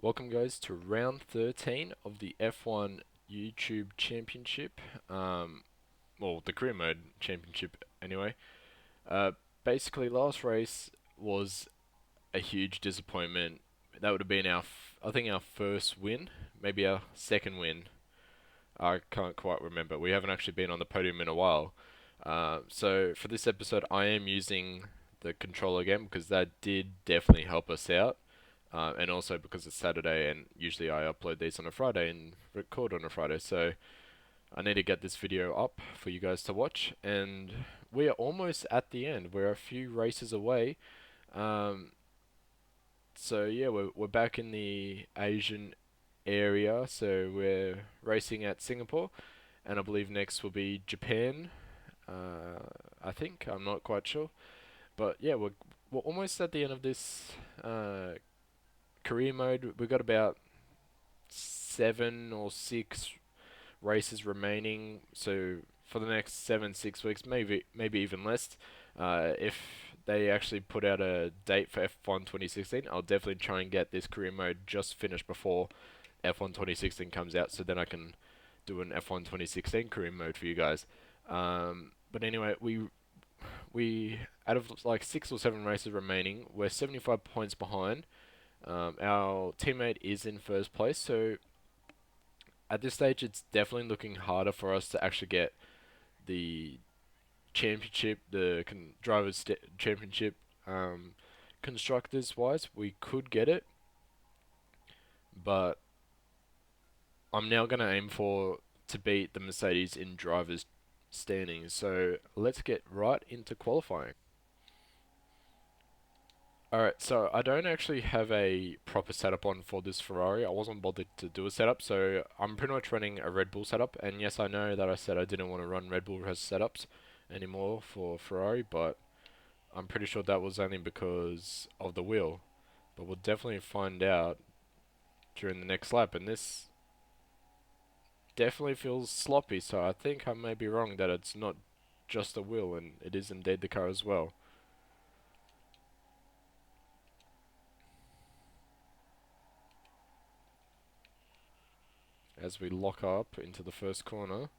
Welcome, guys, to round 13 of the F1 YouTube Championship. Well, the career mode championship, anyway. Uh, Basically, last race was a huge disappointment. That would have been I think our first win, maybe our second win. I can't quite remember. We haven't actually been on the podium in a while. So for this episode, I am using the controller again because that did definitely help us out. And also because it's Saturday and usually I upload these on a Friday and record on a Friday. So I need to get this video up for you guys to watch. And we are almost at the end. We're a few races away. Um, so yeah, we're back in the Asian area. So we're racing at Singapore, and I believe next will be Japan. I think I'm not quite sure, but yeah, we're almost at the end of this career mode. We've got about 7 or 6 races remaining. So for the next 6 weeks, maybe even less, if they actually put out a date for F1 2016, I'll definitely try and get this career mode just finished before F1 2016 comes out, so then I can do an F1 2016 career mode for you guys. But anyway, we out of like 6 or 7 races remaining, we're 75 points behind. Our teammate is in first place, so at this stage, it's definitely looking harder for us to actually get the championship, the championship. Constructors wise, we could get it, but I'm now going to aim for to beat the Mercedes in drivers' standings. So let's get right into qualifying. Alright, so I don't actually have a proper setup on for this Ferrari. I wasn't bothered to do a setup, so I'm pretty much running a Red Bull setup. And yes, I know that I said I didn't want to run Red Bull as setups anymore for Ferrari, but I'm pretty sure that was only because of the wheel. But we'll definitely find out during the next lap. And this definitely feels sloppy, so I think I may be wrong that it's not just the wheel, and it is indeed the car as well. As we lock up into the first corner.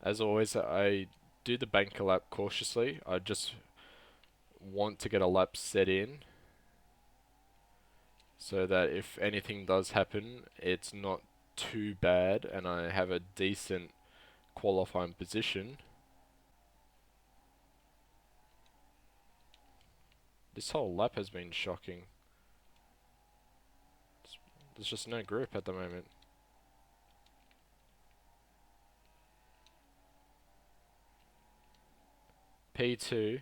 As always, I do the banker lap cautiously. I just want to get a lap set in so that if anything does happen, it's not too bad and I have a decent qualifying position. This whole lap has been shocking. There's just no grip at the moment. P2,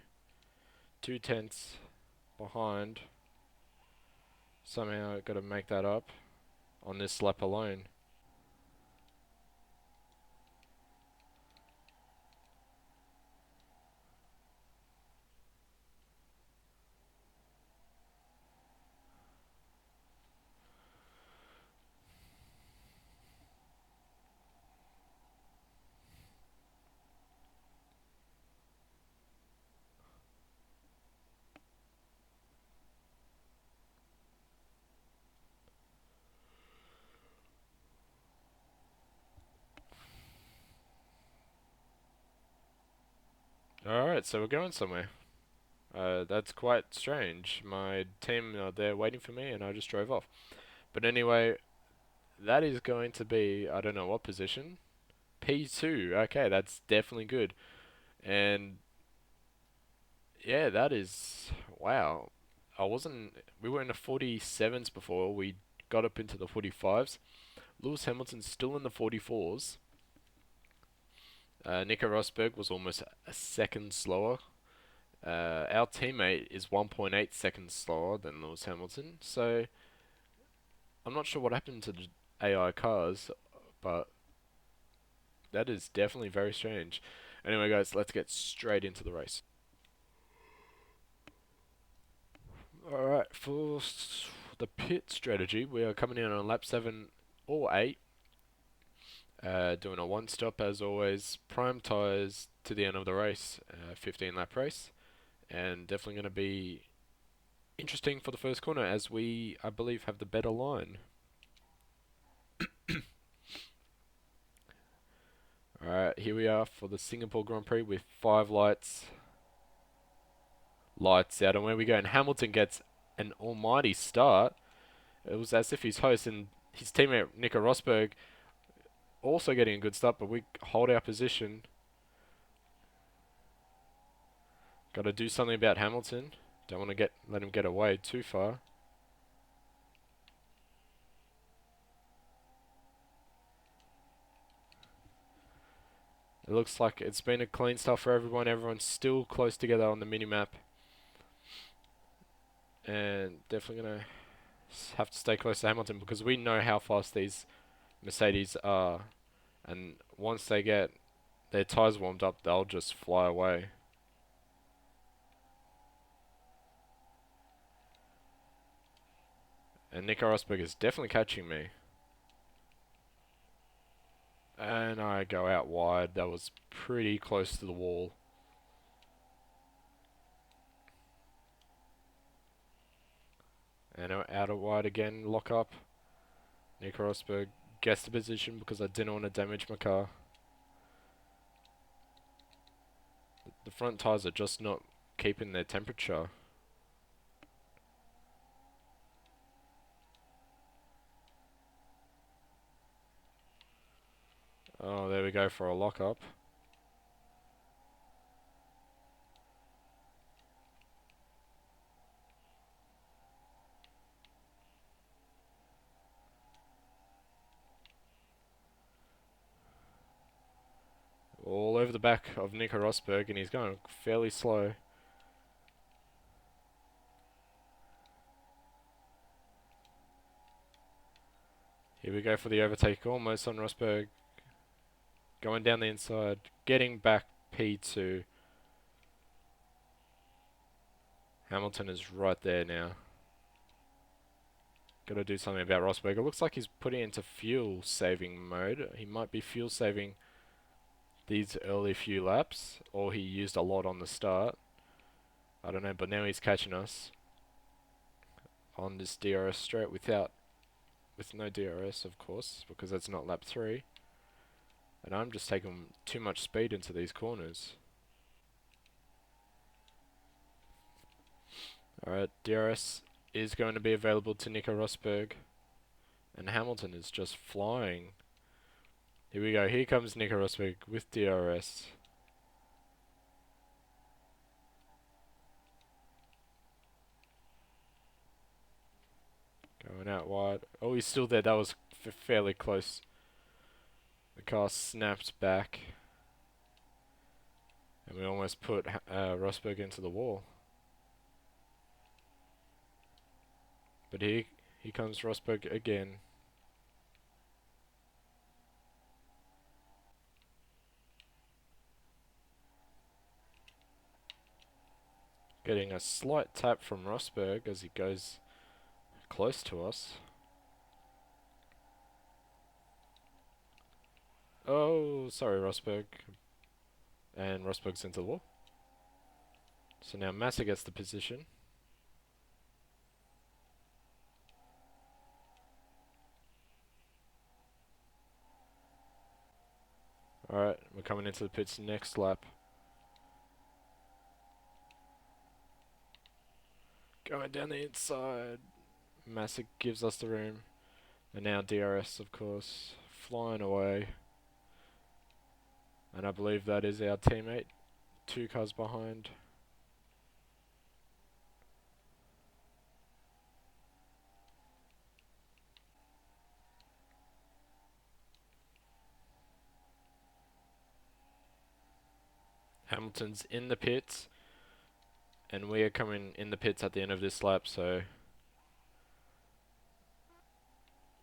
2 tenths behind. Somehow got to make that up on this lap alone. Alright, so we're going somewhere. That's quite strange. My team are there waiting for me and I just drove off. But anyway, that is going to be, I don't know what position. P2. Okay, that's definitely good. And yeah, that is, wow. We were in the 47s before. We got up into the 45s. Lewis Hamilton's still in the 44s. Nico Rosberg was almost a second slower. Our teammate is 1.8 seconds slower than Lewis Hamilton. So I'm not sure what happened to the AI cars, but that is definitely very strange. Anyway, guys, let's get straight into the race. Alright, for the pit strategy, we are coming in on lap 7 or 8. Doing a one stop as always. Prime tyres to the end of the race, 15 lap race. And definitely going to be interesting for the first corner as we, I believe, have the better line. Alright, here we are for the Singapore Grand Prix with 5 lights. Lights out, and where we go. And Hamilton gets an almighty start. It was as if his host and his teammate Nico Rosberg also getting a good start, but we hold our position. Got to do something about Hamilton. Don't want to let him get away too far. It looks like it's been a clean start for everyone. Everyone's still close together on the minimap. And definitely going to have to stay close to Hamilton because we know how fast these Mercedes are. And once they get their tyres warmed up, they'll just fly away. And Nico Rosberg is definitely catching me. And I go out wide. That was pretty close to the wall. And out of wide again, lock up. Nico Rosberg gets the position because I didn't want to damage my car. The front tyres are just not keeping their temperature. Oh, there we go for a lock up. All over the back of Nico Rosberg, and he's going fairly slow. Here we go for the overtake, almost on Rosberg. Going down the inside, getting back P2. Hamilton is right there now. Got to do something about Rosberg. It looks like he's putting into fuel saving mode. He might be fuel saving these early few laps, or he used a lot on the start. I don't know, but now he's catching us on this DRS straight with no DRS, of course, because that's not lap 3. And I'm just taking too much speed into these corners. Alright, DRS is going to be available to Nico Rosberg. And Hamilton is just flying. Here we go. Here comes Nico Rosberg with DRS. Going out wide. Oh, he's still there. That was fairly close. The car snapped back. And we almost put Rosberg into the wall. But here comes Rosberg again. Getting a slight tap from Rosberg as he goes close to us. Oh, sorry, Rosberg. And Rosberg's into the wall. So now Massa gets the position. Alright, we're coming into the pits next lap. Going down the inside. Massa gives us the room. And now DRS, of course, flying away. And I believe that is our teammate. 2 cars behind. Hamilton's in the pits. And we are coming in the pits at the end of this lap, so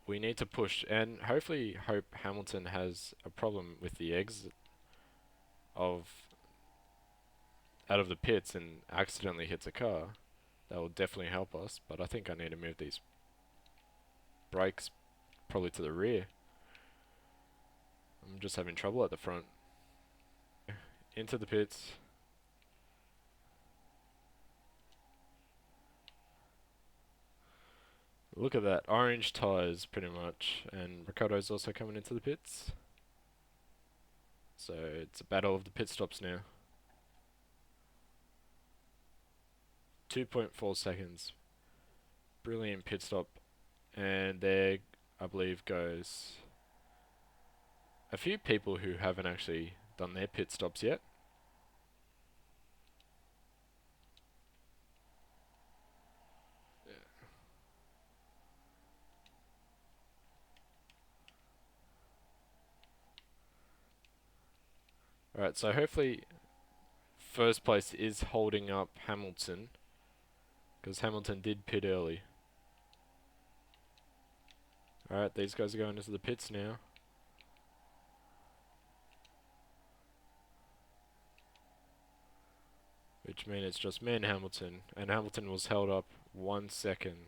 we need to push. And hopefully hope Hamilton has a problem with the exit out of the pits and accidentally hits a car. That will definitely help us, but I think I need to move these brakes probably to the rear. I'm just having trouble at the front. Into the pits. Look at that. Orange tyres, pretty much. And Ricardo's also coming into the pits. So it's a battle of the pit stops now. 2.4 seconds. Brilliant pit stop. And there, I believe, goes a few people who haven't actually done their pit stops yet. Alright, so hopefully first place is holding up Hamilton, because Hamilton did pit early. Alright, these guys are going into the pits now. Which means it's just me and Hamilton was held up 1 second.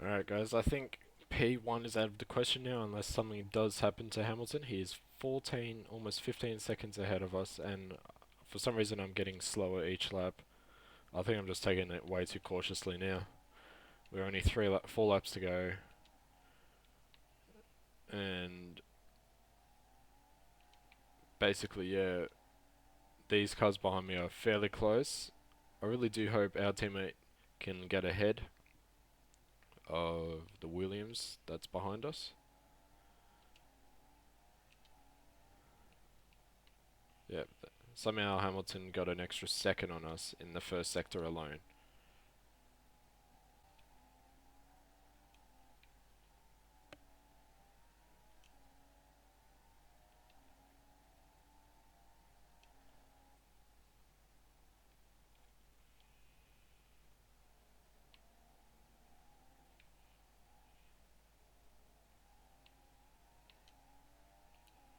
Alright guys, I think P1 is out of the question now unless something does happen to Hamilton. He is 14, almost 15 seconds ahead of us, and for some reason I'm getting slower each lap. I think I'm just taking it way too cautiously now. We're only 4 laps to go. And basically, yeah, these cars behind me are fairly close. I really do hope our teammate can get ahead of the Williams that's behind us. Yep, somehow Hamilton got an extra second on us in the first sector alone.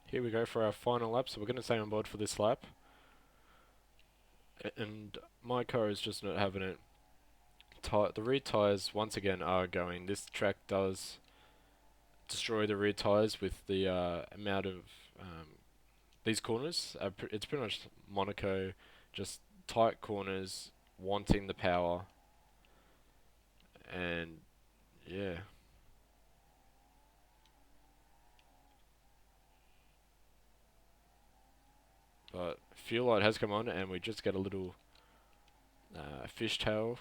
Here we go for our final lap, so we're going to stay on board for this lap. And my car is just not having it. The rear tyres, once again, are going. This track does destroy the rear tyres with the amount of these corners. It's pretty much Monaco, just tight corners, wanting the power. And, yeah. But fuel light has come on, and we just get a little fishtail.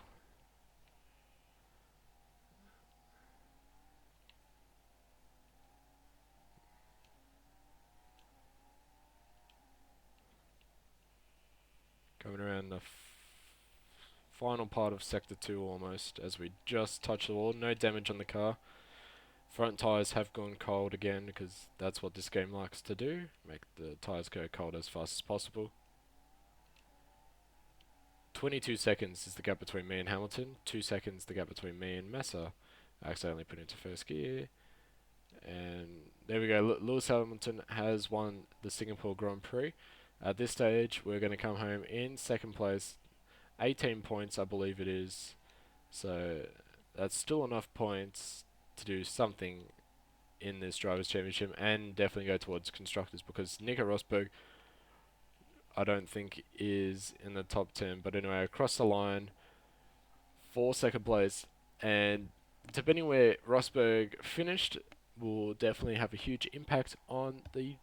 Coming around the final part of Sector 2 almost, as we just touch the wall. No damage on the car. Front tyres have gone cold again, because that's what this game likes to do. Make the tyres go cold as fast as possible. 22 seconds is the gap between me and Hamilton. 2 seconds the gap between me and Massa. I accidentally put into first gear. And there we go. Lewis Hamilton has won the Singapore Grand Prix. At this stage, we're going to come home in second place. 18 points, I believe it is. So that's still enough points to do something in this Drivers' Championship and definitely go towards Constructors, because Nico Rosberg, I don't think, is in the top 10. But anyway, across the line for second place. And depending where Rosberg finished will definitely have a huge impact on the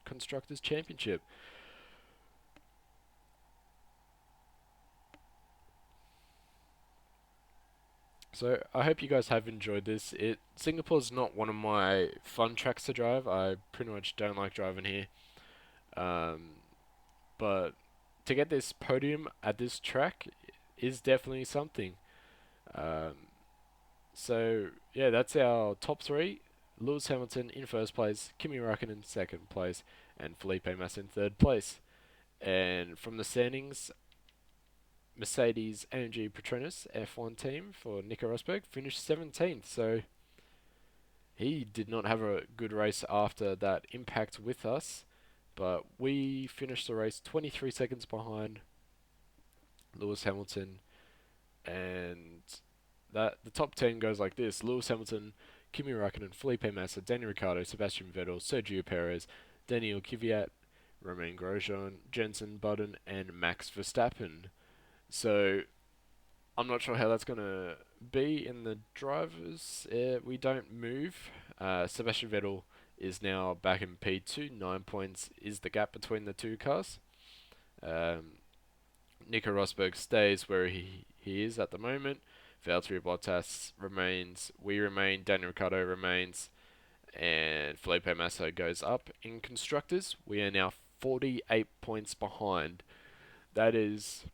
Constructors' Championship. So I hope you guys have enjoyed this. Singapore's not one of my fun tracks to drive. I pretty much don't like driving here. But to get this podium at this track is definitely something. So yeah, that's our top 3. Lewis Hamilton in first place, Kimi Räikkönen in second place, and Felipe Massa in third place. And from the standings, Mercedes AMG Petronas F1 team for Nico Rosberg finished 17th, so he did not have a good race after that impact with us, but we finished the race 23 seconds behind Lewis Hamilton, and that the top 10 goes like this: Lewis Hamilton, Kimi Räikkönen, Felipe Massa, Daniel Ricciardo, Sebastian Vettel, Sergio Perez, Daniel Kvyat, Romain Grosjean, Jenson Button, and Max Verstappen. So I'm not sure how that's going to be in the drivers. We don't move. Sebastian Vettel is now back in P2. 9 points is the gap between the two cars. Um, Nico Rosberg stays where he is at the moment. Valtteri Bottas remains. We remain. Daniel Ricciardo remains. And Felipe Massa goes up in constructors. We are now 48 points behind. That is,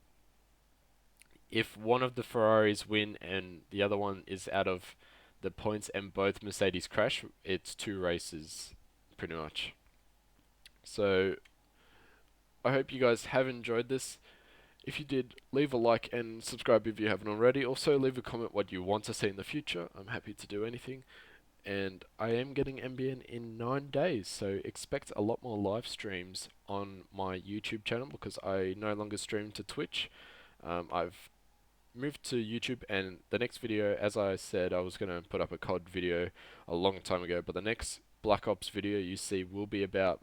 if one of the Ferraris win and the other one is out of the points and both Mercedes crash, it's 2 races, pretty much. So I hope you guys have enjoyed this. If you did, leave a like and subscribe if you haven't already. Also, leave a comment what you want to see in the future. I'm happy to do anything. And I am getting MBN in 9 days, so expect a lot more live streams on my YouTube channel because I no longer stream to Twitch. I've moved to YouTube, and the next video, as I said, I was going to put up a COD video a long time ago, but the next Black Ops video you see will be about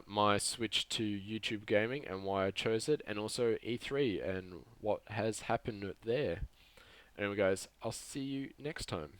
my switch to YouTube gaming and why I chose it, and also E3 and what has happened there. Anyway guys, I'll see you next time.